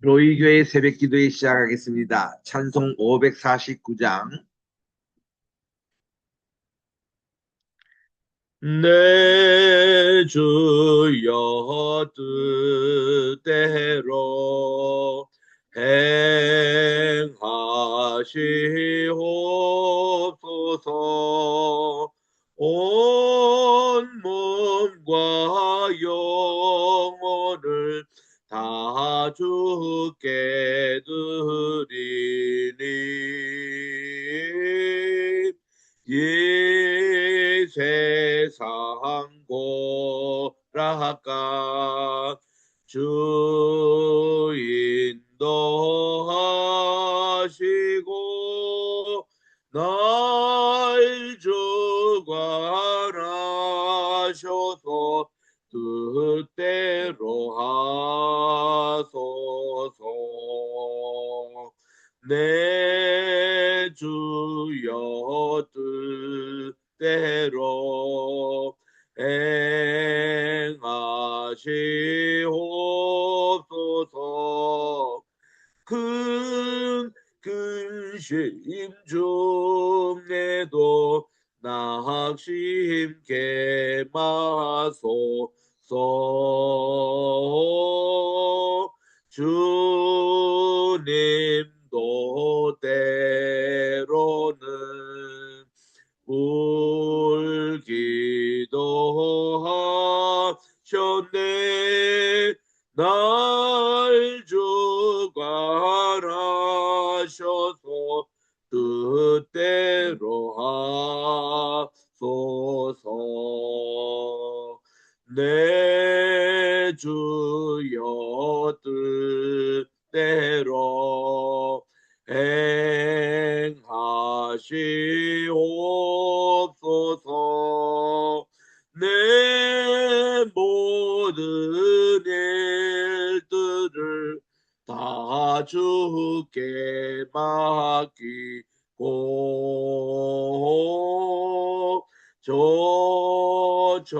로이교회 새벽기도회 시작하겠습니다. 찬송 549장. 내 주여 뜻대로 행하시옵소서. 온 몸과 영혼을 다 주께 드리니 이 세상 고락가 주 인도하시고 날 주관하셔서 뜻대로 하소서. 내 주여 뜻대로 행하시옵소서. 큰 근심 중에도 낙심케 마소서. 주님도 때로는 울기도 하셨네. 날 주관하셔서 뜻대로 하소서. 내 주여 뜻대로 행하시옵소서. 내 모든 일들을 다 주께 맡기고 조천성하여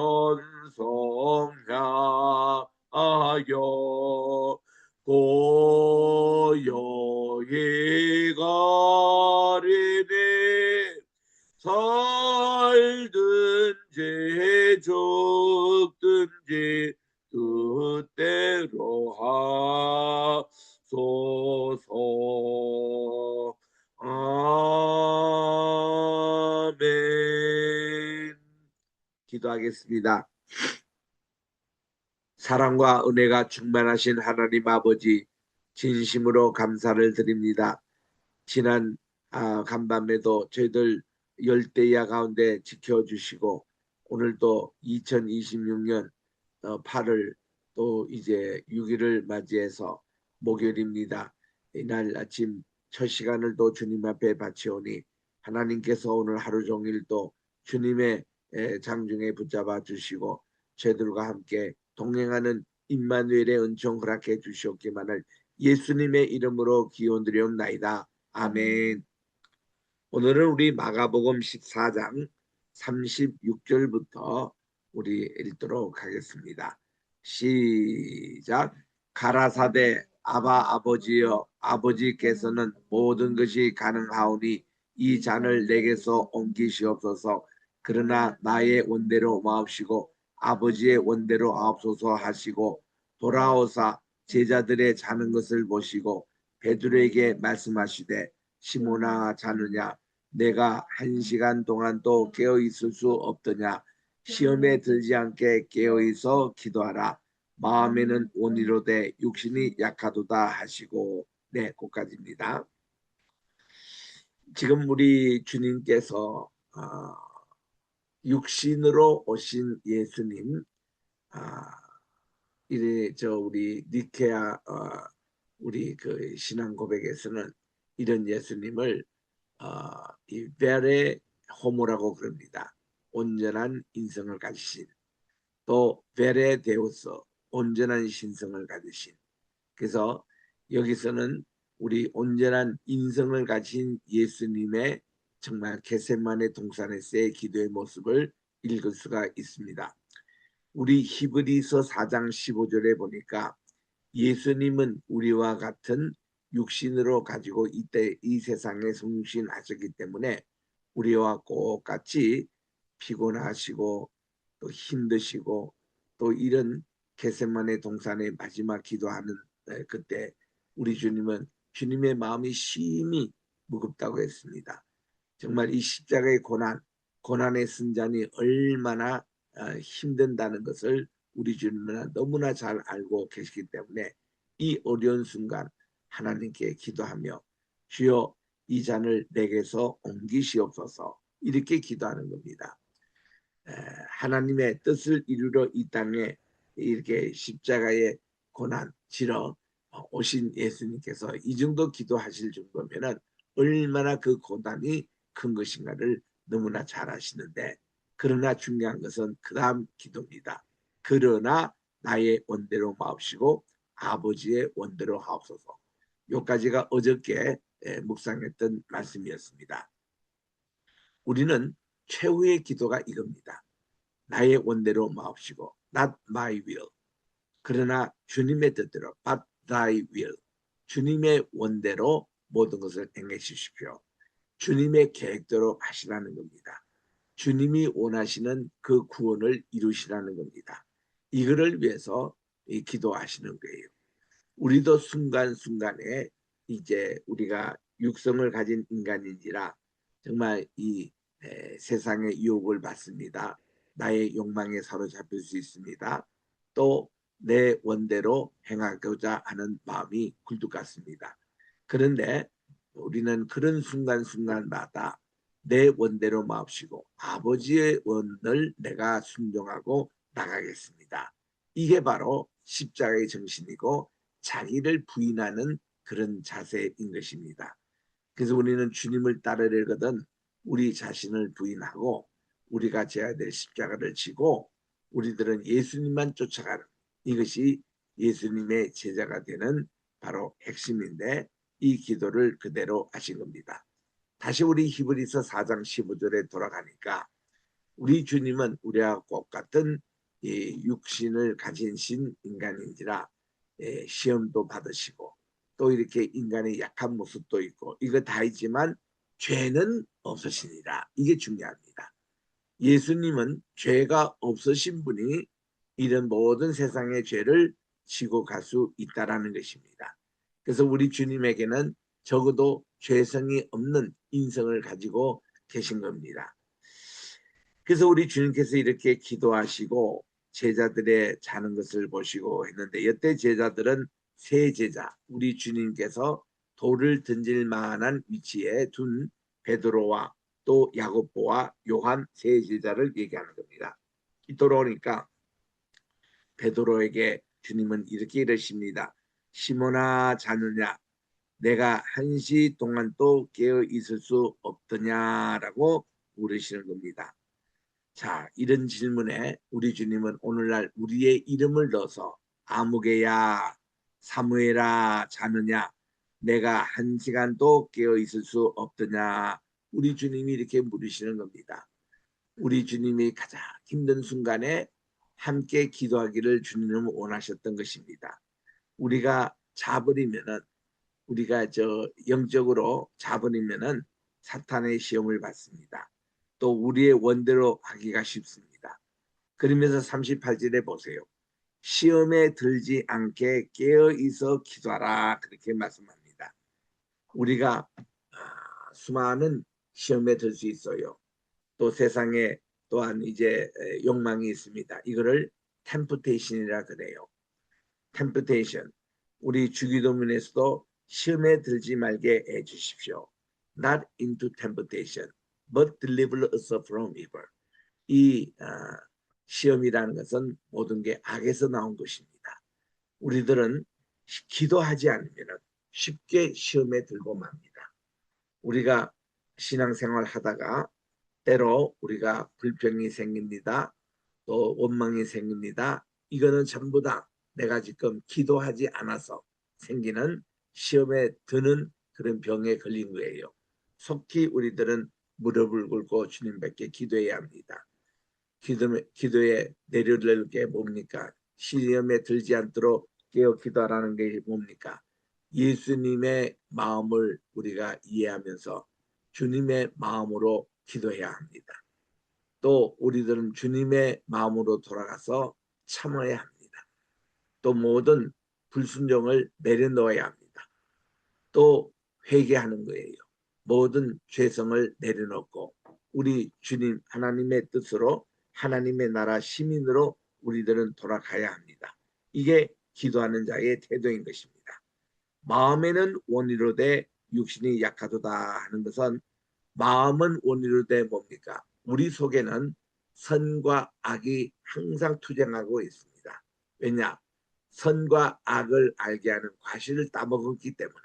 고요히 가리니 살든지 죽든지 뜻대로 하소서. 아멘. 기도하겠습니다. 사랑과 은혜가 충만하신 하나님 아버지, 진심으로 감사를 드립니다. 지난 간밤에도 저희들 열대야 가운데 지켜주시고, 오늘도 2026년 8월 또 이제 6일을 맞이해서 목요일입니다. 이날 아침 첫 시간을 또 주님 앞에 바치오니 하나님께서 오늘 하루 종일 또 주님의 장중에 붙잡아 주시고 저희들과 함께 동행하는 임마누엘의 은총 허락해 주시옵기만을 예수님의 이름으로 기원드리옵나이다. 아멘. 오늘은 우리 마가복음 14장 36절부터 우리 읽도록 하겠습니다. 시작. 가라사대 아바 아버지여, 아버지께서는 모든 것이 가능하오니 이 잔을 내게서 옮기시옵소서. 그러나 나의 원대로 마옵시고 아버지의 원대로 하옵소서 하시고 돌아오사 제자들의 자는 것을 보시고 베드로에게 말씀하시되 시몬아, 자느냐? 내가 1시간 동안 또 깨어 있을 수 없더냐? 시험에 들지 않게 깨어 있어 기도하라. 마음에는 온이로되 육신이 약하도다 하시고. 네, 거기까지입니다. 지금 우리 주님께서 육신으로 오신 예수님, 이래 우리 니케아 우리 그 신앙 고백에서는 이런 예수님을 이 베레 호모라고 그럽니다. 온전한 인성을 가지신, 또 베레 데우스, 온전한 신성을 가지신. 그래서 여기서는 우리 온전한 인성을 가진 예수님의 정말 겟세마네 동산에서의 기도의 모습을 읽을 수가 있습니다. 우리 히브리서 4장 15절에 보니까 예수님은 우리와 같은 육신으로 가지고 이때 이 세상에 성신하셨기 때문에 우리와 똑같이 피곤하시고 또 힘드시고 또 이런 겟세마네 동산의 마지막 기도하는 그때 우리 주님은 주님의 마음이 심히 무겁다고 했습니다. 정말 이 십자가의 고난의 순잔이 얼마나 힘든다는 것을 우리 주님은 너무나 잘 알고 계시기 때문에 이 어려운 순간 하나님께 기도하며 주여 이 잔을 내게서 옮기시옵소서 이렇게 기도하는 겁니다. 하나님의 뜻을 이루러 이 땅에 이렇게 십자가의 고난 치러 오신 예수님께서 이 정도 기도하실 정도면은 얼마나 그 고난이 큰 것인가를 너무나 잘 아시는데, 그러나 중요한 것은 그 다음 기도입니다. 그러나 나의 원대로 마옵시고 아버지의 원대로 하옵소서. 요까지가 어저께 묵상했던 말씀이었습니다. 우리는 최후의 기도가 이겁니다. 나의 원대로 마옵시고 not my will. 그러나 주님의 뜻대로 but thy will. 주님의 원대로 모든 것을 행해주십시오. 주님의 계획대로 하시라는 겁니다. 주님이 원하시는 그 구원을 이루시라는 겁니다. 이거를 위해서 기도하시는 거예요. 우리도 순간순간에 이제 우리가 육성을 가진 인간인지라 정말 이 세상의 유혹을 받습니다. 나의 욕망에 사로잡힐 수 있습니다. 또 내 원대로 행하고자 하는 마음이 굴뚝 같습니다. 그런데 우리는 그런 순간순간마다 내 원대로 마옵시고 아버지의 원을 내가 순종하고 나가겠습니다. 이게 바로 십자가의 정신이고 자기를 부인하는 그런 자세인 것입니다. 그래서 우리는 주님을 따르려거든 우리 자신을 부인하고 우리가 져야 될 십자가를 지고 우리들은 예수님만 쫓아가는, 이것이 예수님의 제자가 되는 바로 핵심인데 이 기도를 그대로 하신 겁니다. 다시 우리 히브리서 4장 15절에 돌아가니까 우리 주님은 우리와 똑같은 육신을 가진 신 인간인지라 시험도 받으시고 또 이렇게 인간의 약한 모습도 있고 이거 다 있지만 죄는 없으시니라. 이게 중요합니다. 예수님은 죄가 없으신 분이 이런 모든 세상의 죄를 지고 갈 수 있다라는 것입니다. 그래서 우리 주님에게는 적어도 죄성이 없는 인성을 가지고 계신 겁니다. 그래서 우리 주님께서 이렇게 기도하시고 제자들의 자는 것을 보시고 했는데, 이때 제자들은 세 제자, 우리 주님께서 돌을 던질 만한 위치에 둔 베드로와 또 야고보와 요한 세 제자를 얘기하는 겁니다. 돌아오니까 베드로에게 주님은 이렇게 이러십니다. 시몬아 자느냐, 내가 1시 동안 또 깨어 있을 수 없더냐라고 물으시는 겁니다. 자, 이런 질문에 우리 주님은 오늘날 우리의 이름을 넣어서 아무개야, 사무엘아 자느냐, 내가 1시간도 깨어 있을 수 없더냐, 우리 주님이 이렇게 물으시는 겁니다. 우리 주님이 가장 힘든 순간에 함께 기도하기를 주님은 원하셨던 것입니다. 우리가 자버리면은, 우리가 영적으로 자버리면은 사탄의 시험을 받습니다. 또 우리의 원대로 하기가 쉽습니다. 그러면서 38절에 보세요. 시험에 들지 않게 깨어 있어 기도하라, 그렇게 말씀합니다. 우리가 수많은 시험에 들 수 있어요. 또 세상에 또한 이제 욕망이 있습니다. 이거를 템프테이션이라 그래요. 템프테이션. 우리 주기도문에서도 시험에 들지 말게 해주십시오. Not into temptation, but deliver us from evil. 이 시험이라는 것은 모든 게 악에서 나온 것입니다. 우리들은 기도하지 않으면 쉽게 시험에 들고 맙니다. 우리가 신앙생활 하다가 때로 우리가 불평이 생깁니다. 또 원망이 생깁니다. 이거는 전부 다 내가 지금 기도하지 않아서 생기는 시험에 드는 그런 병에 걸린 거예요. 속히 우리들은 무릎을 꿇고 주님께 기도해야 합니다. 기도에 내려낼 게 뭡니까? 시험에 들지 않도록 깨어 기도하라는 게 뭡니까? 예수님의 마음을 우리가 이해하면서 주님의 마음으로 기도해야 합니다. 또 우리들은 주님의 마음으로 돌아가서 참아야 합니다. 또 모든 불순종을 내려놓아야 합니다. 또 회개하는 거예요. 모든 죄성을 내려놓고 우리 주님 하나님의 뜻으로 하나님의 나라 시민으로 우리들은 돌아가야 합니다. 이게 기도하는 자의 태도인 것입니다. 마음에는 원이로되 육신이 약하도다 하는 것은 마음은 원이로되 뭡니까? 우리 속에는 선과 악이 항상 투쟁하고 있습니다. 왜냐? 선과 악을 알게 하는 과실을 따먹었기 때문에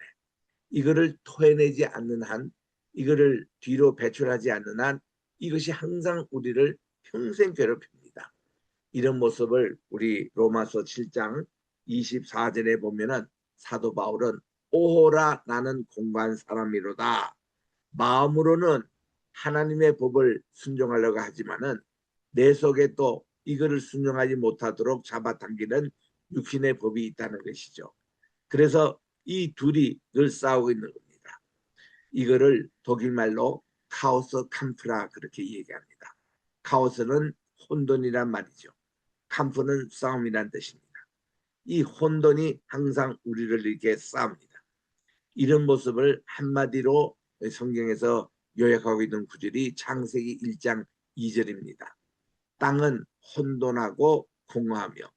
이거를 토해내지 않는 한, 이거를 뒤로 배출하지 않는 한 이것이 항상 우리를 평생 괴롭힙니다. 이런 모습을 우리 로마서 7장 24절에 보면은 사도 바울은 오호라 나는 공고한 사람이로다. 마음으로는 하나님의 법을 순종하려고 하지만은 내 속에 또 이거를 순종하지 못하도록 잡아당기는 육신의 법이 있다는 것이죠. 그래서 이 둘이 늘 싸우고 있는 겁니다. 이거를 독일말로 카오스 캄프라 그렇게 얘기합니다. 카오스는 혼돈이란 말이죠. 캄프는 싸움이란 뜻입니다. 이 혼돈이 항상 우리를 이렇게 싸웁니다. 이런 모습을 한마디로 성경에서 요약하고 있는 구절이 창세기 1장 2절입니다. 땅은 혼돈하고 공허하며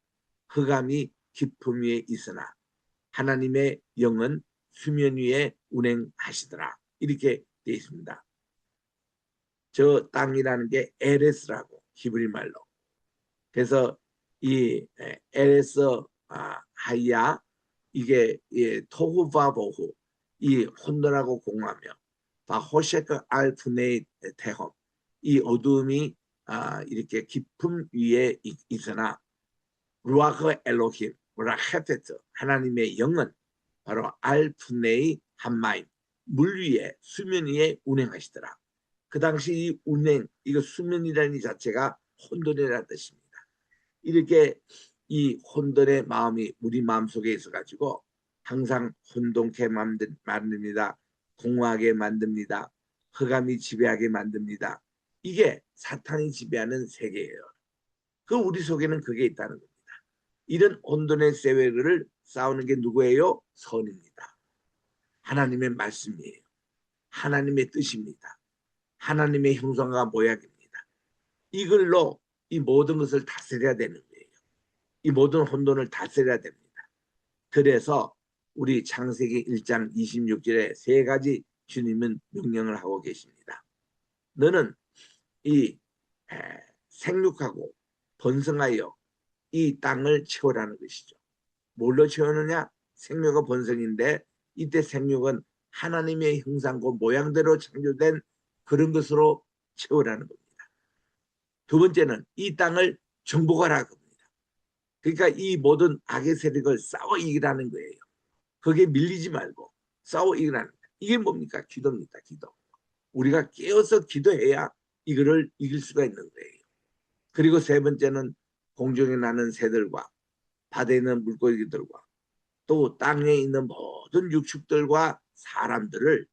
흑암이 깊음 위에 있으나 하나님의 영은 수면 위에 운행하시더라. 이렇게 되어 있습니다. 저 땅이라는 게 에레스라고 히브리 말로. 그래서 이 에레스 하이야 이게 토후바보후 이 혼돈하고 공허하며 바호셰크 알프네이 테홈 이 어둠이 이렇게 깊음 위에 있으나 루아흐 엘로힘 라헤페트 하나님의 영은 바로 알프네이 한마임 물 위에 수면 위에 운행하시더라. 그 당시 이 운행 이거 수면이라는 이 자체가 혼돈이라는 뜻입니다. 이렇게 이 혼돈의 마음이 우리 마음속에 있어가지고 항상 혼돈케 만듭니다. 공허하게 만듭니다. 흑암이 지배하게 만듭니다. 이게 사탄이 지배하는 세계예요. 그 우리 속에는 그게 있다는 겁니다. 이런 혼돈의 세계를 싸우는 게 누구예요? 선입니다. 하나님의 말씀이에요. 하나님의 뜻입니다. 하나님의 형상과 모양입니다. 이걸로 이 모든 것을 다스려야 되는 거예요. 이 모든 혼돈을 다스려야 됩니다. 그래서 우리 창세기 1장 26절에 세 가지 주님은 명령을 하고 계십니다. 너는 이 생육하고 번성하여 이 땅을 채우라는 것이죠. 뭘로 채우느냐? 생육과 번성인데 이때 생육은 하나님의 형상과 모양대로 창조된 그런 것으로 채우라는 겁니다. 두 번째는 이 땅을 정복하라는 겁니다. 그러니까 이 모든 악의 세력을 싸워 이기라는 거예요. 거기에 밀리지 말고 싸워 이기라는 거예요. 이게 뭡니까? 기도입니다. 기도. 우리가 깨어서 기도해야 이거를 이길 수가 있는 거예요. 그리고 세 번째는 공중에 나는 새들과 바다에 있는 물고기들과 또 땅에 있는 모든 육축들과 사람들을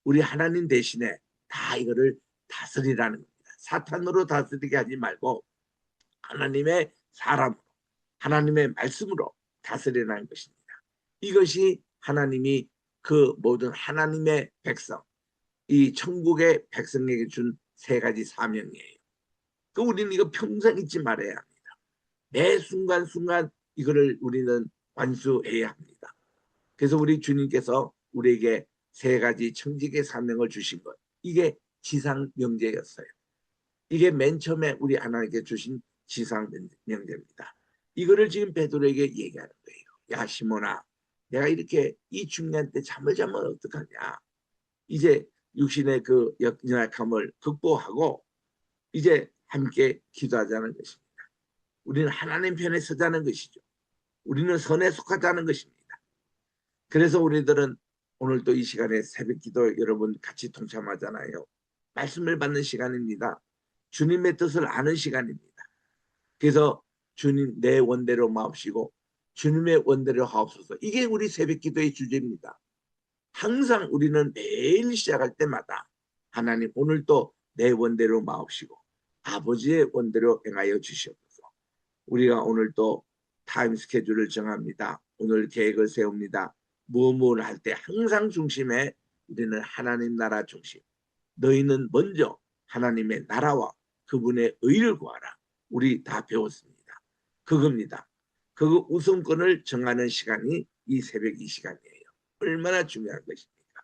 우리 하나님 대신에 다 이거를 다스리라는 겁니다. 사탄으로 다스리게 하지 말고 하나님의 사람으로 하나님의 말씀으로 다스리라는 것입니다. 이것이 하나님이 그 모든 하나님의 백성 이 천국의 백성에게 준 세 가지 사명이에요. 그 우리는 이거 평생 잊지 말아야 합니다. 매 순간순간 이거를 우리는 완수해야 합니다. 그래서 우리 주님께서 우리에게 세 가지 청직의 사명을 주신 것 이게 지상 명제였어요. 이게 맨 처음에 우리 하나님께 주신 지상 명제입니다. 이거를 지금 베드로에게 얘기하는 거예요. 야 시몬아 내가 이렇게 이 중요한 때 잠을 자면 어떡하냐. 이제 육신의 그 연약함을 극복하고 이제 함께 기도하자는 것입니다. 우리는 하나님 편에 서자는 것이죠. 우리는 선에 속하자는 것입니다. 그래서 우리들은 오늘 또 이 시간에 새벽 기도 여러분 같이 동참하잖아요. 말씀을 받는 시간입니다. 주님의 뜻을 아는 시간입니다. 그래서 주님 내 원대로 마옵시고 주님의 원대로 하옵소서. 이게 우리 새벽 기도의 주제입니다. 항상 우리는 매일 시작할 때마다 하나님 오늘도 내 원대로 마옵시고 아버지의 원대로 행하여 주시옵소서. 우리가 오늘도 타임 스케줄을 정합니다. 오늘 계획을 세웁니다. 무엇을 할 때 항상 중심에 우리는 하나님 나라 중심. 너희는 먼저 하나님의 나라와 그분의 의를 구하라. 우리 다 배웠습니다. 그겁니다. 그 우선권을 정하는 시간이 이 새벽 이 시간이에요. 얼마나 중요한 것입니까?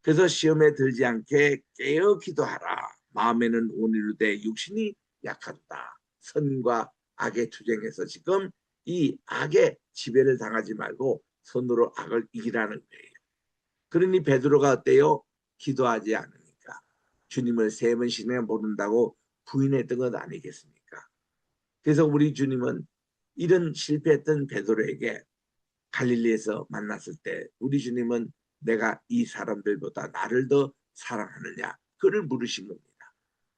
그래서 시험에 들지 않게 깨어 기도하라. 마음에는 온유되 육신이 약하다. 선과 악의 투쟁에서 지금 이 악의 지배를 당하지 말고 선으로 악을 이기라는 거예요. 그러니 베드로가 어때요? 기도하지 않으니까 주님을 3번씩이나 모른다고 부인했던 것 아니겠습니까? 그래서 우리 주님은 이런 실패했던 베드로에게 갈릴리에서 만났을 때 우리 주님은 내가 이 사람들보다 나를 더 사랑하느냐 그를 물으신 겁니다.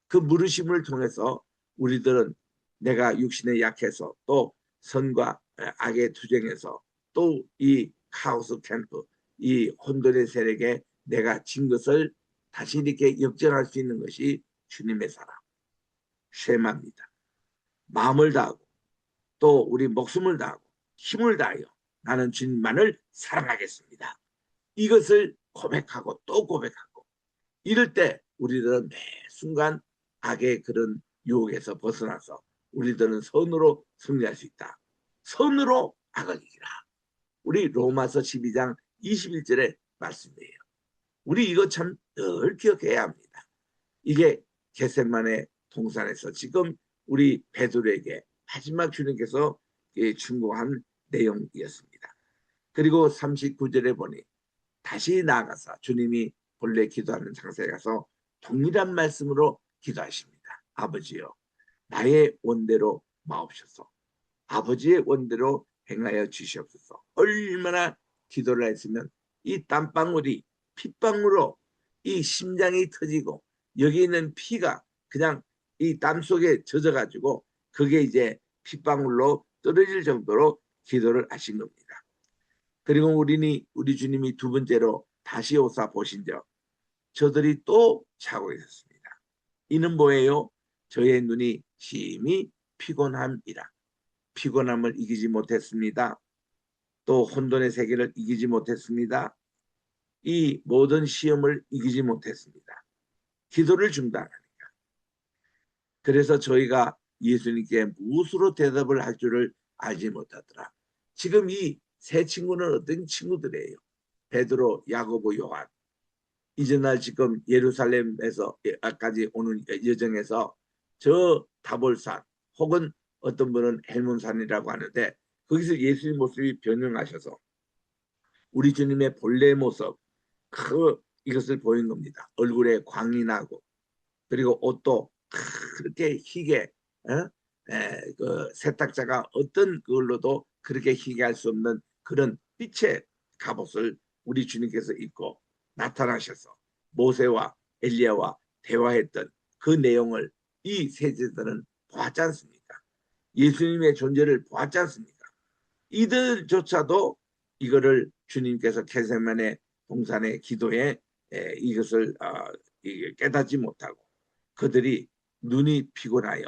그 물으심을 통해서 우리들은 내가 육신에 약해서 또 선과 악의 투쟁에서 또 이 카오스 캠프 이 혼돈의 세력에 내가 진 것을 다시 이렇게 역전할 수 있는 것이 주님의 사랑 쉐마입니다. 마음을 다하고 또 우리 목숨을 다하고 힘을 다하여 나는 주님만을 사랑하겠습니다. 이것을 고백하고 또 고백하고 이럴 때 우리들은 매 순간 악의 그런 유혹에서 벗어나서 우리들은 선으로 승리할 수 있다. 선으로 악을 이기라. 우리 로마서 12장 21절의 말씀이에요. 우리 이거 참 늘 기억해야 합니다. 이게 겟세마네 동산에서 지금 우리 베드로에게 마지막 주님께서 충고한 내용이었습니다. 그리고 39절에 보니 다시 나아가서 주님이 본래 기도하는 장소에 가서 동일한 말씀으로 기도하십니다. 아버지요 나의 원대로 마옵소서. 아버지의 원대로 행하여 주시옵소서. 얼마나 기도를 했으면 이 땀방울이 핏방울로 이 심장이 터지고 여기 있는 피가 그냥 이 땀 속에 젖어가지고 그게 이제 핏방울로 떨어질 정도로 기도를 하신 겁니다. 그리고 우리 주님이 두 번째로 다시 오사 보신적 저들이 또 자고 있었습니다. 이는 뭐예요? 저의 눈이 심히 피곤함이라. 피곤함을 이기지 못했습니다. 또 혼돈의 세계를 이기지 못했습니다. 이 모든 시험을 이기지 못했습니다. 기도를 중단하니까. 그래서 저희가 예수님께 무엇으로 대답을 할 줄을 알지 못하더라. 지금 이 세 친구는 어떤 친구들이에요? 베드로, 야고보, 요한. 이전날 지금 예루살렘에서까지 오는 여정에서 저 다볼산 혹은 어떤 분은 헬몬산이라고 하는데 거기서 예수님 모습이 변형하셔서 우리 주님의 본래 모습 이것을 보인 겁니다. 얼굴에 광이 나고 그리고 옷도 그렇게 희게 그 세탁자가 어떤 그걸로도 그렇게 희게 할 수 없는 그런 빛의 갑옷을 우리 주님께서 입고 나타나셔서 모세와 엘리야와 대화했던 그 내용을 이 세대들은 보았지 않습니까? 예수님의 존재를 보았지 않습니까? 이들조차도 이거를 주님께서 겟세마네 동산의 기도에 이것을 깨닫지 못하고 그들이 눈이 피곤하여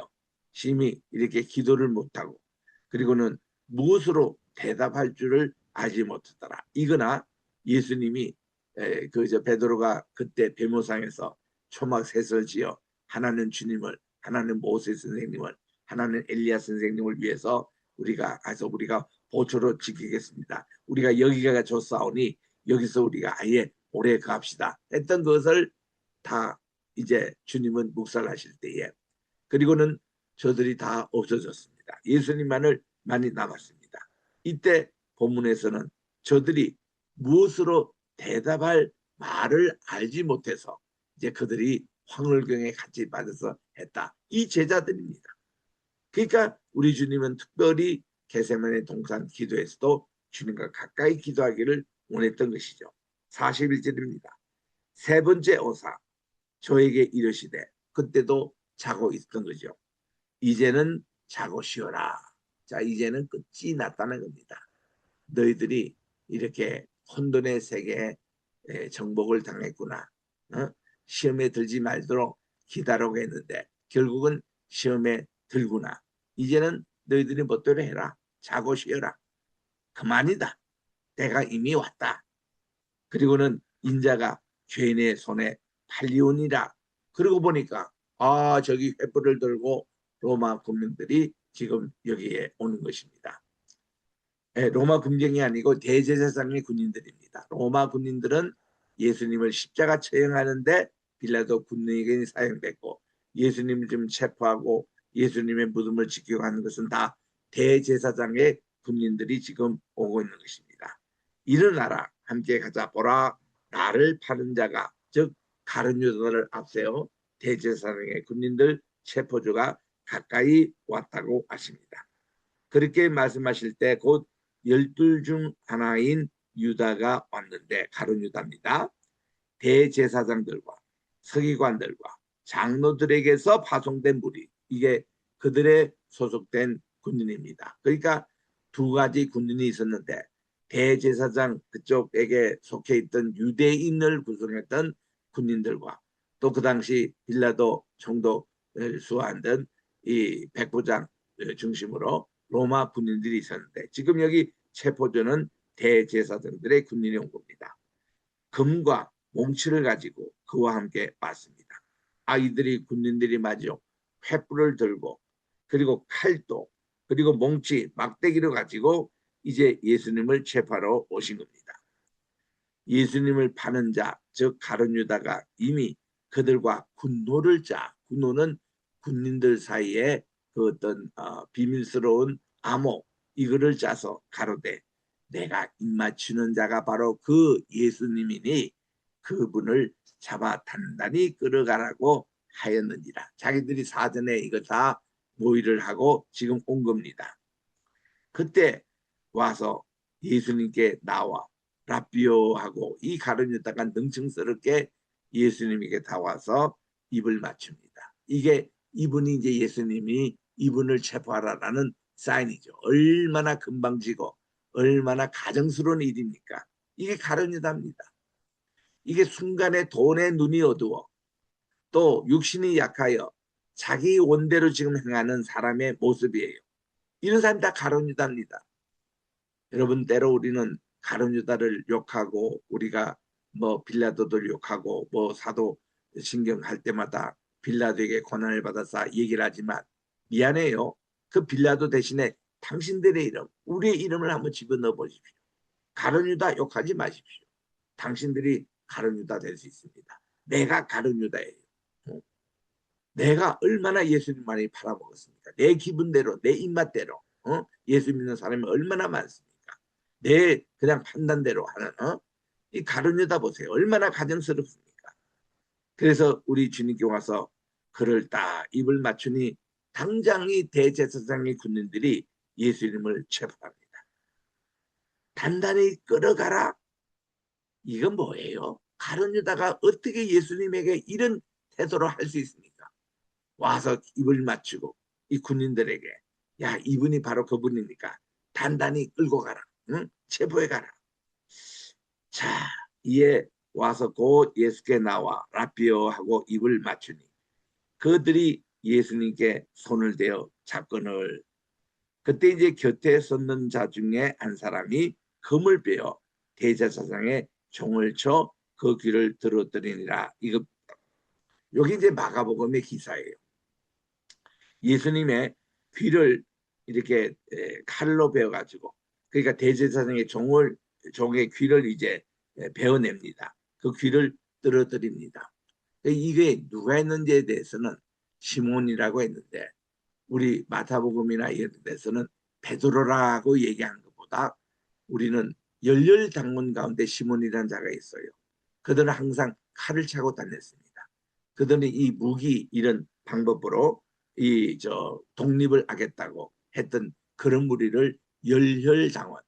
심히 이렇게 기도를 못하고 그리고는 무엇으로 대답할 줄을 알지 못하더라. 이거나 예수님이 그저 베드로가 그때 베모상에서 초막셋을 지어 하나는 주님을 하나는 모세 선생님을 하나는 엘리야 선생님을 위해서 우리가 보초로 지키겠습니다. 우리가 여기가 좋사오니 여기서 우리가 아예 오래 갑시다 했던 것을 다 이제 주님은 묵살하실 때에 그리고는 저들이 다 없어졌습니다. 예수님만을 많이 남았습니다. 이때 본문에서는 저들이 무엇으로 대답할 말을 알지 못해서 이제 그들이 황홀경에 같이 빠져서 했다. 이 제자들입니다. 그러니까 우리 주님은 특별히 겟세마네 동산 기도에서도 주님과 가까이 기도하기를 원했던 것이죠. 41절입니다. 세 번째 오사 저에게 이르시되 그때도 자고 있던 거죠. 이제는 자고 쉬어라. 자, 이제는 끝이 났다는 겁니다. 너희들이 이렇게 혼돈의 세계에 정복을 당했구나. 어? 시험에 들지 말도록 기다리고 했는데 결국은 시험에 들구나. 이제는 너희들이 멋대로 해라. 자고 쉬어라. 그만이다. 때가 이미 왔다. 그리고는 인자가 죄인의 손에 팔리오니라. 그러고 보니까 저기 횃불을 들고 로마 군민들이 지금 여기에 오는 것입니다. 로마 군병이 아니고 대제사장의 군인들입니다. 로마 군인들은 예수님을 십자가 처형하는데 빌라도 군인에게 사용됐고, 예수님을 좀 체포하고 예수님의 무덤을 지키고 하는 것은 다 대제사장의 군인들이 지금 오고 있는 것입니다. 일어나라, 함께 가자. 보라, 나를 파는 자가, 즉 가룟 유다를 앞세워 대제사장의 군인들 체포조가 가까이 왔다고 하십니다. 그렇게 말씀하실 때 곧 12 중 하나인 유다가 왔는데, 가룟 유다입니다. 대제사장들과 서기관들과 장로들에게서 파송된 무리, 이게 그들의 소속된 군인입니다. 그러니까 두 가지 군인이 있었는데, 대제사장 그쪽에게 속해 있던 유대인을 구성했던 군인들과 또 그 당시 빌라도 총독을 수호하던 이 백부장 중심으로 로마 군인들이 있었는데, 지금 여기 체포조는 대제사장들의 군인이 온 겁니다. 금과 몽치를 가지고 그와 함께 왔습니다. 아이들이 군인들이 마저 횃불을 들고 그리고 칼도 그리고 몽치 막대기를 가지고 이제 예수님을 체포하러 오신 겁니다. 예수님을 파는 자, 즉 가룟 유다가 이미 그들과 군노를 짜, 군노는 군인들 사이에 그 어떤 비밀스러운 암호, 이거를 짜서 가로되 내가 입맞추는 자가 바로 그 예수님이니 그분을 잡아 단단히 끌어가라고 하였느니라. 자기들이 사전에 이거 다 모의를 하고 지금 온 겁니다. 그때 와서 예수님께 나와 라비오 하고 이 가룟 유다가 능청스럽게 예수님에게 다와서 입을 맞춥니다. 이게 이분이 이제 예수님이 이분을 체포하라라는 사인이죠. 얼마나 금방지고 얼마나 가정스러운 일입니까? 이게 가룟 유다입니다. 이게 순간에 돈의 눈이 어두워 또 육신이 약하여 자기 원대로 지금 행하는 사람의 모습이에요. 이런 사람이 다 가룟 유다입니다. 여러분, 때로 우리는 가룟 유다를 욕하고 우리가 뭐 빌라도를 욕하고 뭐 사도 신경 할 때마다 빌라도에게 고난을 받아서 얘기를 하지만 미안해요. 그 빌라도 대신에 당신들의 이름, 우리의 이름을 한번 집어넣어 보십시오. 가룟 유다 욕하지 마십시오. 당신들이 가룟 유다 될 수 있습니다. 내가 가룟 유다예요. 내가 얼마나 예수님 많이 팔아먹었습니까? 내 기분대로, 내 입맛대로 예수 믿는 사람이 얼마나 많습니까? 내 그냥 판단대로 하는 이 가룟 유다 보세요. 얼마나 가정스럽습니까? 그래서 우리 주님께 와서 그를 딱 입을 맞추니 당장 이 대제사장의 군인들이 예수님을 체포합니다. 단단히 끌어가라. 이건 뭐예요? 가룟 유다가 어떻게 예수님에게 이런 태도로 할 수 있습니까? 와서 입을 맞추고 이 군인들에게 야, 이분이 바로 그분이니까 단단히 끌고 가라. 응? 체포해 가라. 자, 이에 와서 곧 예수께 나와 라비오 하고 입을 맞추니 그들이 예수님께 손을 대어 잡건을, 그때 이제 곁에 섰는 자 중에 한 사람이 금을 빼어 대제사장의 종을 쳐 그 귀를 들어뜨리니라. 이거 여기 이제 마가복음의 기사예요. 예수님의 귀를 이렇게 칼로 베어가지고, 그러니까 대제사장의 종의 귀를 이제 베어냅니다. 그 귀를 떨어뜨립니다. 이게 누가 했는지에 대해서는 시몬이라고 했는데 우리 마타복음이나 이런 데서는 베드로라고 얘기하는 것보다 우리는 열렬당원 가운데 시몬이라는 자가 있어요. 그들은 항상 칼을 차고 다녔습니다. 그들은 이 무기 이런 방법으로 이 독립을 하겠다고 했던 그런 무리를 열혈당원,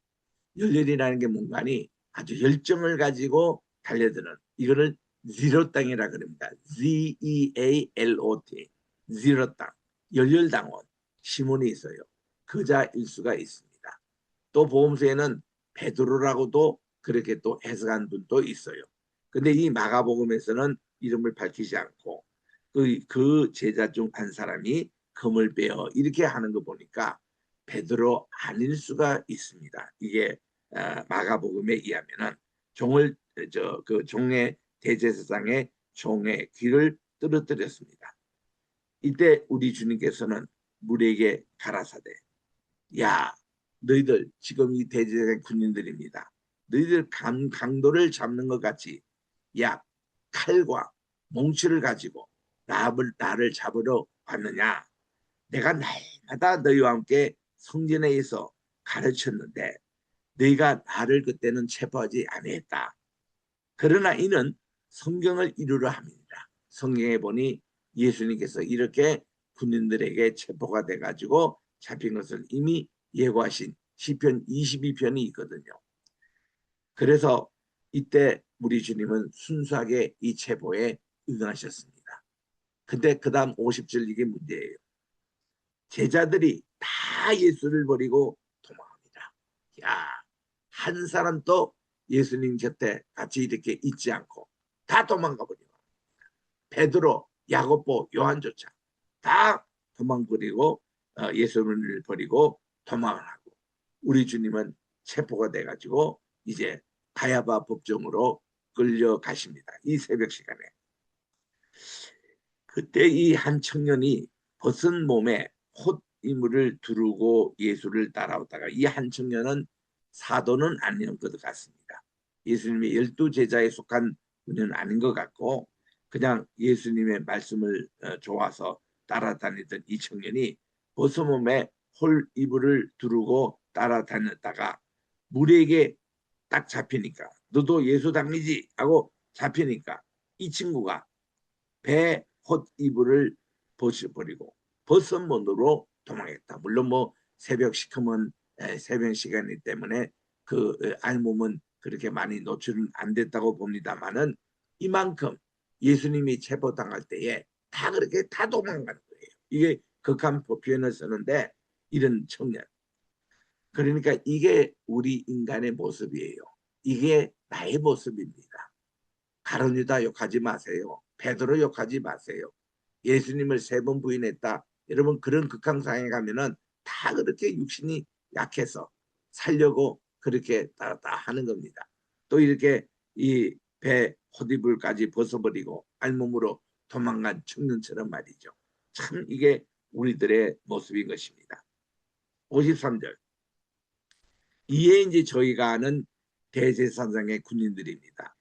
열렬이라는 게 뭔가니 아주 열정을 가지고 달려드는, 이거를 지로땅이라 그럽니다. ZEALOT, 지로땅, 열혈당원 시몬이 있어요. 그자일 수가 있습니다. 또 복음서에는 베드로라고도 그렇게 또 해석한 분도 있어요. 근데 이 마가복음에서는 이름을 밝히지 않고 그 제자 중 한 사람이 금을 빼어 이렇게 하는 거 보니까 베드로 아닐 수가 있습니다. 이게 마가복음에 의하면은 그 종의 대제사장의 종의 귀를 떨어뜨렸습니다. 이때 우리 주님께서는 무리에게 가라사대, 야, 너희들 지금 이 대제사장 군인들입니다. 너희들 강도를 잡는 것 같이 야, 칼과 몽치를 가지고 나를 잡으러 왔느냐? 내가 날마다 너희와 함께 성전에서 가르쳤는데 너희가 나를 그때는 체포하지 아니했다. 그러나 이는 성경을 이루려 함이니라. 성경에 보니 예수님께서 이렇게 군인들에게 체포가 돼가지고 잡힌 것을 이미 예고하신 시편 22편이 있거든요. 그래서 이때 우리 주님은 순수하게 이 체포에 응하셨습니다. 근데 그 다음 50절 이게 문제예요. 제자들이 다 예수를 버리고 도망합니다. 야, 한 사람도 예수님 곁에 같이 이렇게 있지 않고 다 도망가 버리고 베드로, 야고보, 요한조차 다 도망버리고 예수님을 버리고 도망을 하고 우리 주님은 체포가 돼가지고 이제 가야바 법정으로 끌려가십니다. 이 새벽 시간에. 그때 이 한 청년이 벗은 몸에 헛 이물을 두르고 예수를 따라오다가 이 한 청년은 사도는 아닌 것 같습니다. 예수님의 12 제자에 속한 분은 아닌 것 같고 그냥 예수님의 말씀을 좋아서 따라다니던 이 청년이 벗은 몸에 홀 이불을 두르고 따라다녔다가 무리에게 딱 잡히니까 너도 예수 닮이지 하고 잡히니까 이 친구가 배 헛이불을 벗어버리고 벗은문으로 도망했다. 물론 뭐 새벽 시커먼 새벽 시간이기 때문에 그 알몸은 그렇게 많이 노출은 안 됐다고 봅니다만은 이만큼 예수님이 체포당할 때에 다 그렇게 다 도망가는 거예요. 이게 극한 표현을 쓰는데 이런 청년. 그러니까 이게 우리 인간의 모습이에요. 이게 나의 모습입니다. 가룟 유다 욕하지 마세요. 베드로 욕하지 마세요. 예수님을 3번 부인했다. 여러분 그런 극한 상황에 가면은 다 그렇게 육신이 약해서 살려고 그렇게 다 하는 겁니다. 또 이렇게 이 배 헛이불까지 벗어버리고 알몸으로 도망간 청년처럼 말이죠. 참 이게 우리들의 모습인 것입니다. 53절. 이에 이제 저희가 아는 대제사장의 군인들입니다.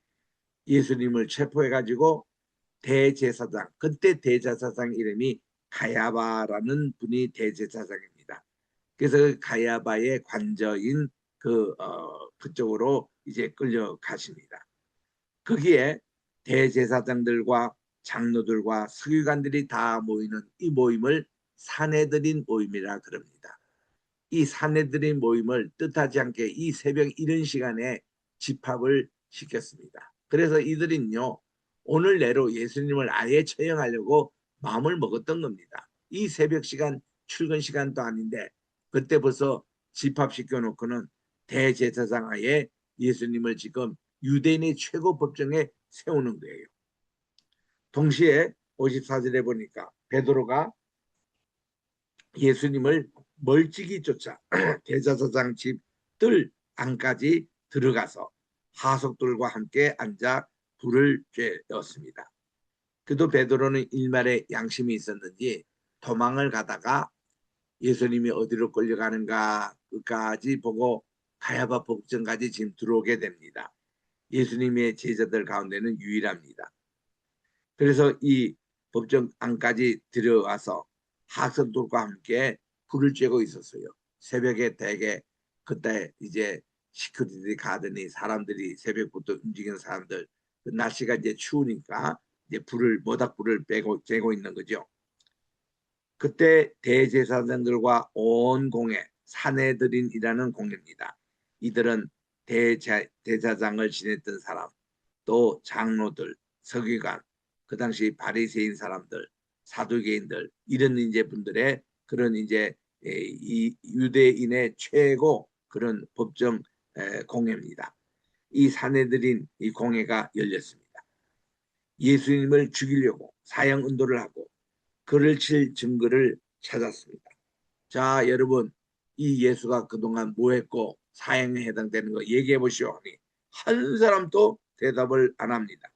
예수님을 체포해가지고 대제사장, 그때 대제사장 이름이 가야바라는 분이 대제사장입니다. 그래서 가야바의 관저인 그쪽으로 이제 끌려가십니다. 거기에 대제사장들과 장로들과 서기관들이 다 모이는 이 모임을 사내들인 모임이라 그럽니다. 이 사내들인 모임을 뜻하지 않게 이 새벽 이른 시간에 집합을 시켰습니다. 그래서 이들은요 오늘 내로 예수님을 아예 처형하려고 마음을 먹었던 겁니다. 이 새벽 시간 출근 시간도 아닌데 그때 벌써 집합시켜 놓고는 대제사장 하에 예수님을 지금 유대인의 최고 법정에 세우는 거예요. 동시에 54절에 보니까 베드로가 예수님을 멀찍이 쫓아 대제사장 집 뜰 안까지 들어가서 하석들과 함께 앉아 불을 쬐었습니다. 그도 베드로는 일말의 양심이 있었는지 도망을 가다가 예수님이 어디로 끌려가는가 끝까지 보고 가야바 법정까지 지금 들어오게 됩니다. 예수님의 제자들 가운데는 유일합니다. 그래서 이 법정 안까지 들어와서 학생들과 함께 불을 쬐고 있었어요. 새벽에 대개 그때 이제 시큐리티 가더니 사람들이 새벽부터 움직이는 사람들 그 날씨가 이제 추우니까 이제 모닥불을 쬐고 있는 거죠. 그때 대제사장들과 온 공회 사내들인이라는 공회입니다. 이들은 대제사장을 지냈던 사람, 또 장로들, 서기관, 그 당시 바리새인 사람들, 사두개인들 이런 이제 분들의 그런 이제 이 유대인의 최고 그런 법정 공회입니다. 이 사내들인 이 공회가 열렸습니다. 예수님을 죽이려고 사형 운동을 하고 그를 칠 증거를 찾았습니다. 자, 여러분, 이 예수가 그동안 뭐 했고 사형에 해당되는 거 얘기해 보시오 하니 한 사람도 대답을 안 합니다.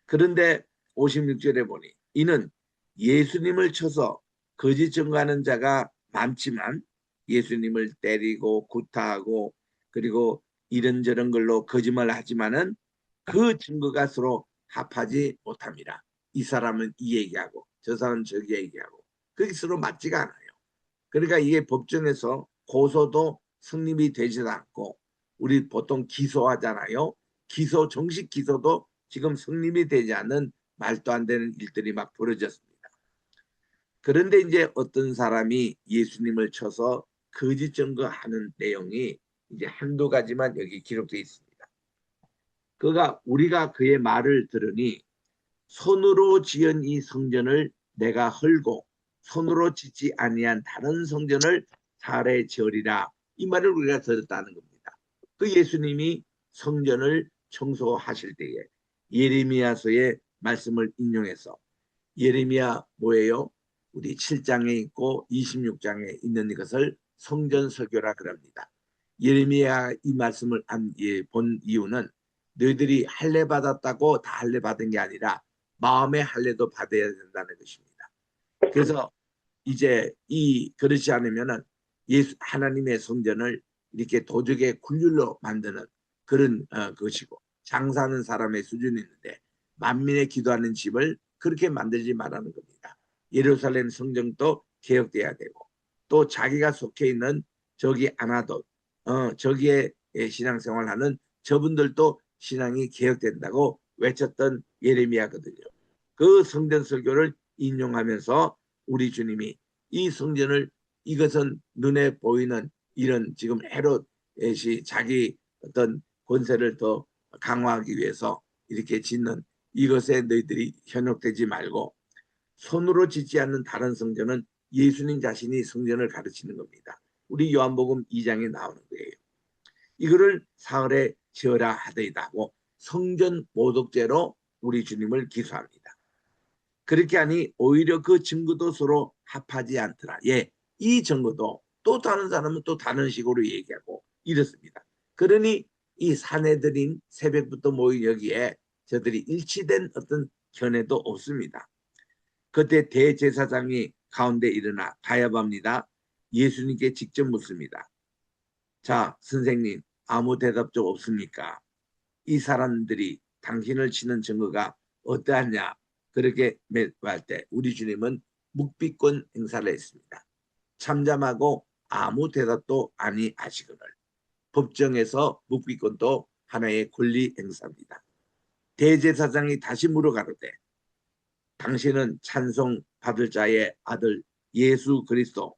그런데 56절에 보니 이는 예수님을 쳐서 거짓 증거하는 자가 많지만 예수님을 때리고 구타하고 그리고 이런저런 걸로 거짓말을 하지만은 그 증거가 서로 합하지 못합니다. 이 사람은 이 얘기하고 저 사람은 저기 얘기하고 그게 서로 맞지가 않아요. 그러니까 이게 법정에서 고소도 성립이 되지도 않고 우리 보통 기소하잖아요. 정식 기소도 지금 성립이 되지 않는 말도 안 되는 일들이 막 벌어졌습니다. 그런데 이제 어떤 사람이 예수님을 쳐서 거짓 증거하는 내용이 이제 한두 가지만 여기 기록되어 있습니다. 그가 우리가 그의 말을 들으니 손으로 지은 이 성전을 내가 헐고 손으로 짓지 아니한 다른 성전을 살에 지으리라. 이 말을 우리가 들었다는 겁니다. 그 예수님이 성전을 청소하실 때에 예레미야서의 말씀을 인용해서 예레미야 뭐예요? 우리 7장에 있고 26장에 있는 것을 성전설교라 그럽니다. 예레미야 이 말씀을 본 이유는 너희들이 할례 받았다고 다 할례 받은 게 아니라 마음의 할례도 받아야 된다는 것입니다. 그래서 이제 그렇지 않으면은 하나님의 성전을 이렇게 도적의 굴률로 만드는 그런 것이고 장사하는 사람의 수준이 있는데 만민의 기도하는 집을 그렇게 만들지 말라는 겁니다. 예루살렘 성전도 개혁돼야 되고 또 자기가 속해 있는 저기 아나돗 저기에 신앙생활하는 저분들도 신앙이 개혁된다고 외쳤던 예레미야거든요. 그 성전 설교를 인용하면서 우리 주님이 이 성전을 이것은 눈에 보이는 이런 지금 헤롯이 자기 어떤 권세를 더 강화하기 위해서 이렇게 짓는 이것에 너희들이 현혹되지 말고 손으로 짓지 않는 다른 성전은 예수님 자신이 성전을 가르치는 겁니다. 우리 요한복음 2장에 나오는 거예요. 이거를 사흘에 지어라 하더이다 하고 성전 모독죄로 우리 주님을 기소합니다. 그렇게 하니 오히려 그 증거도 서로 합하지 않더라. 예, 이 증거도 또 다른 사람은 또 다른 식으로 얘기하고 이렇습니다. 그러니 이 사내들인 새벽부터 모인 여기에 저들이 일치된 어떤 견해도 없습니다. 그때 대제사장이 가운데 일어나 가야바입니다. 예수님께 직접 묻습니다. 자, 선생님 아무 대답도 없습니까? 이 사람들이 당신을 치는 증거가 어떠하냐? 그렇게 할 때 우리 주님은 묵비권 행사를 했습니다. 참잠하고 아무 대답도 아니하시거늘 법정에서 묵비권도 하나의 권리 행사입니다. 대제사장이 다시 물어가로되 당신은 찬송 받을 자의 아들 예수 그리스도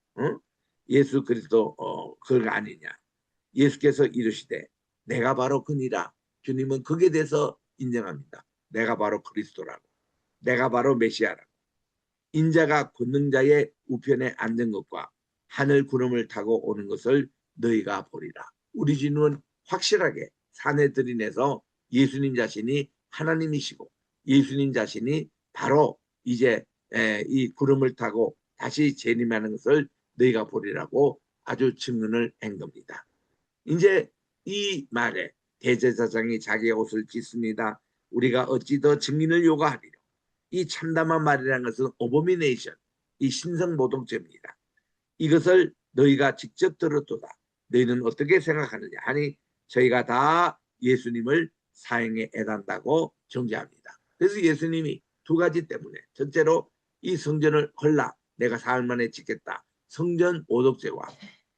예수 그리스도 그가 아니냐. 예수께서 이르시되 내가 바로 그니라. 주님은 그에 대해서 인정합니다. 내가 바로 그리스도라고. 내가 바로 메시아라고. 인자가 권능자의 우편에 앉은 것과 하늘 구름을 타고 오는 것을 너희가 보리라. 우리 주님은 확실하게 사내들인에서 예수님 자신이 하나님이시고 예수님 자신이 바로 이제 이 구름을 타고 다시 재림하는 것을 너희가 보리라고 아주 증언을 한 겁니다. 이제 이 말에 대제사장이 자기의 옷을 찢습니다. 우리가 어찌 더 증인을 요구하리요. 이 참담한 말이라는 것은 오버미네이션, 이 신성모독죄입니다. 이것을 너희가 직접 들었도다. 너희는 어떻게 생각하느냐 하니 저희가 다 예수님을 사형에 애단다고 정죄합니다. 그래서 예수님이 두 가지 때문에 첫째로 이 성전을 헐라 내가 사흘 만에 짓겠다. 성전 모독죄와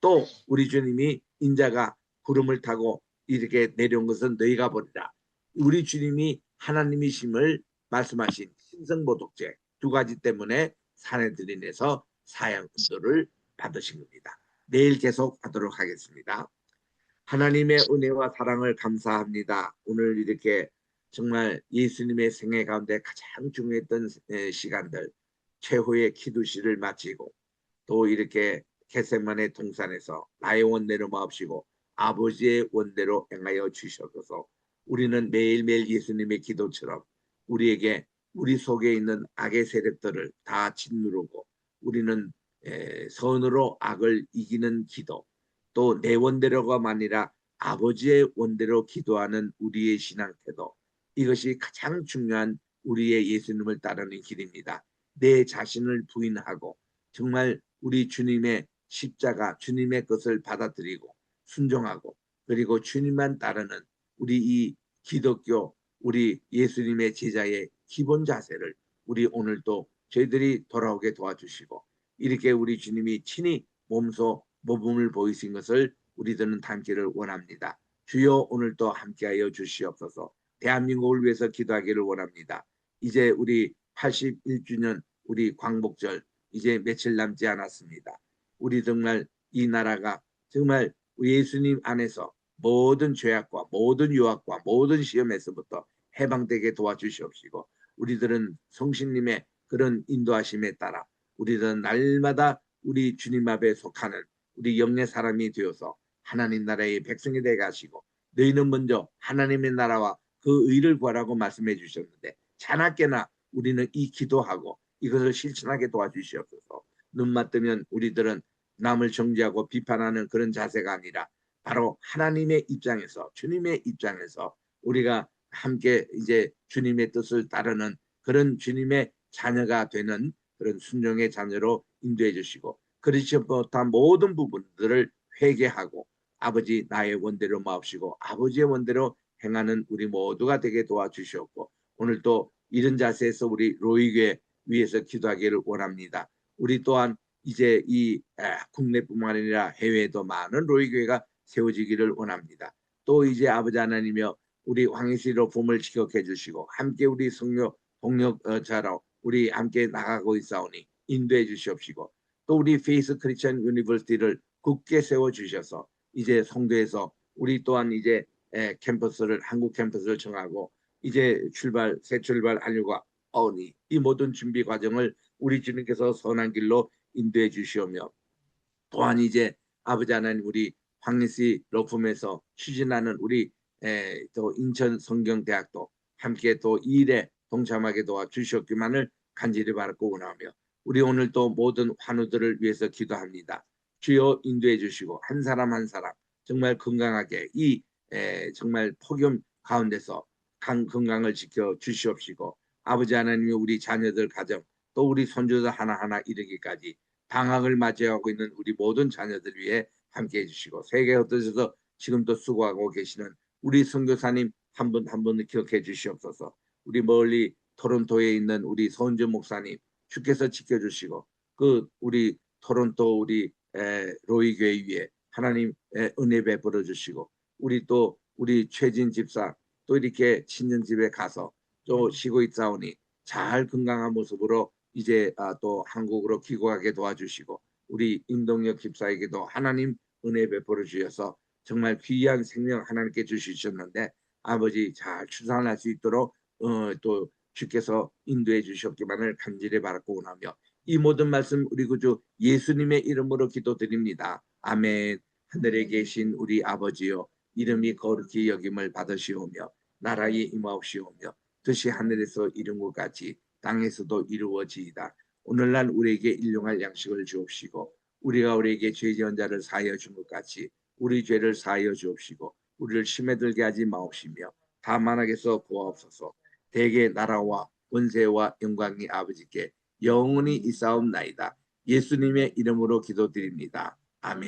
또 우리 주님이 인자가 구름을 타고 이렇게 내려온 것은 너희가 보리라. 우리 주님이 하나님이심을 말씀하신 신성모독죄 두 가지 때문에 사내들인에서 사형 운동을 받으신 겁니다. 내일 계속 하도록 하겠습니다. 하나님의 은혜와 사랑을 감사합니다. 오늘 이렇게 정말 예수님의 생애 가운데 가장 중요했던 시간들 최후의 기도시를 마치고 또 이렇게 겟세마네 동산에서 나의 원대로 마옵시고 아버지의 원대로 행하여 주셔서 우리는 매일매일 예수님의 기도처럼 우리에게 우리 속에 있는 악의 세력들을 다 짓누르고 우리는 선으로 악을 이기는 기도, 또 내 원대로가 아니라 아버지의 원대로 기도하는 우리의 신앙 태도, 이것이 가장 중요한 우리의 예수님을 따르는 길입니다. 내 자신을 부인하고 정말 우리 주님의 십자가, 주님의 것을 받아들이고 순종하고 그리고 주님만 따르는 우리 이 기독교, 우리 예수님의 제자의 기본 자세를 우리 오늘도 저희들이 돌아오게 도와주시고 이렇게 우리 주님이 친히 몸소 모범을 보이신 것을 우리들은 담기를 원합니다. 주여 오늘도 함께하여 주시옵소서. 대한민국을 위해서 기도하기를 원합니다. 이제 우리 81주년 우리 광복절 이제 며칠 남지 않았습니다. 우리 정말 이 나라가 정말 예수님 안에서 모든 죄악과 모든 유혹과 모든 시험에서부터 해방되게 도와주시옵시고 우리들은 성신님의 그런 인도하심에 따라 우리들은 날마다 우리 주님 앞에 속하는 우리 영의 사람이 되어서 하나님 나라의 백성이 되게 하시고 너희는 먼저 하나님의 나라와 그 의를 구하라고 말씀해 주셨는데 자나깨나 우리는 이 기도하고 이것을 실천하게 도와주시옵소서. 눈만 뜨면 우리들은 남을 정죄하고 비판하는 그런 자세가 아니라 바로 하나님의 입장에서 주님의 입장에서 우리가 함께 이제 주님의 뜻을 따르는 그런 주님의 자녀가 되는 그런 순종의 자녀로 인도해 주시고 그렇지 못한 모든 부분들을 회개하고 아버지 나의 원대로 마옵시고 아버지의 원대로 행하는 우리 모두가 되게 도와주시옵고 오늘도 이런 자세에서 우리 로이교회 위해서 기도하기를 원합니다. 우리 또한 이제 이 국내뿐만 아니라 해외에도 많은 로이교회가 세워지기를 원합니다. 또 이제 아버지 하나님이여 우리 황희시 로펌을 지켜해 주시고 함께 우리 성료 동력자로 우리 함께 나가고 있사오니 인도해 주시옵시고 또 우리 페이스 크리스천 유니버시티를 굳게 세워 주셔서 이제 성도에서 우리 또한 이제 캠퍼스를 한국 캠퍼스를 정하고 이제 새 출발하려고 하오니 이 모든 준비 과정을 우리 주님께서 선한 길로 인도해 주시오며 또한 이제 아버지 하나님 우리 황리시 로펌에서 추진하는 우리 또 인천 성경대학도 함께 또 이 일에 동참하게 도와주셨기만을 간절히 바라고 원하며 우리 오늘 또 모든 환우들을 위해서 기도합니다. 주여 인도해 주시고 한 사람 한 사람 정말 건강하게 이 정말 폭염 가운데서 건강을 지켜 주시옵시고 아버지 하나님이 우리 자녀들 가정 또 우리 손주들 하나하나 이르기까지 방학을 맞이하고 있는 우리 모든 자녀들 위해 함께해 주시고 세계 흩어져서 지금도 수고하고 계시는 우리 선교사님 한 분 한 분을 기억해 주시옵소서. 우리 멀리 토론토에 있는 우리 손주 목사님 주께서 지켜주시고 그 우리 토론토 우리 로이 교회 위에 하나님 은혜 베풀어 주시고 우리 또 우리 최진 집사 또 이렇게 친정집에 가서 또 쉬고 있사오니 잘 건강한 모습으로 이제 또 한국으로 귀국하게 도와주시고 우리 임동혁 집사에게도 하나님 은혜 베풀어 주셔서 정말 귀한 생명 하나님께 주시셨는데 아버지 잘 출산할 수 있도록 또 주께서 인도해 주셨기만을 간절히 바라고 원하며 이 모든 말씀 우리 구주 예수님의 이름으로 기도드립니다. 아멘. 하늘에 계신 우리 아버지여 이름이 거룩히 여김을 받으시오며 나라에 임하옵시오며 뜻이 하늘에서 이룬 것 같이 땅에서도 이루어지이다. 오늘날 우리에게 일용할 양식을 주옵시고 우리가 우리에게 죄 지은 자를 사하여 준 것 같이 우리 죄를 사하여 주옵시고 우리를 심에 들게 하지 마옵시며 다만 악에서 구하옵소서. 대개 나라와 권세와 영광이 아버지께 영원히 있사옵나이다. 예수님의 이름으로 기도드립니다.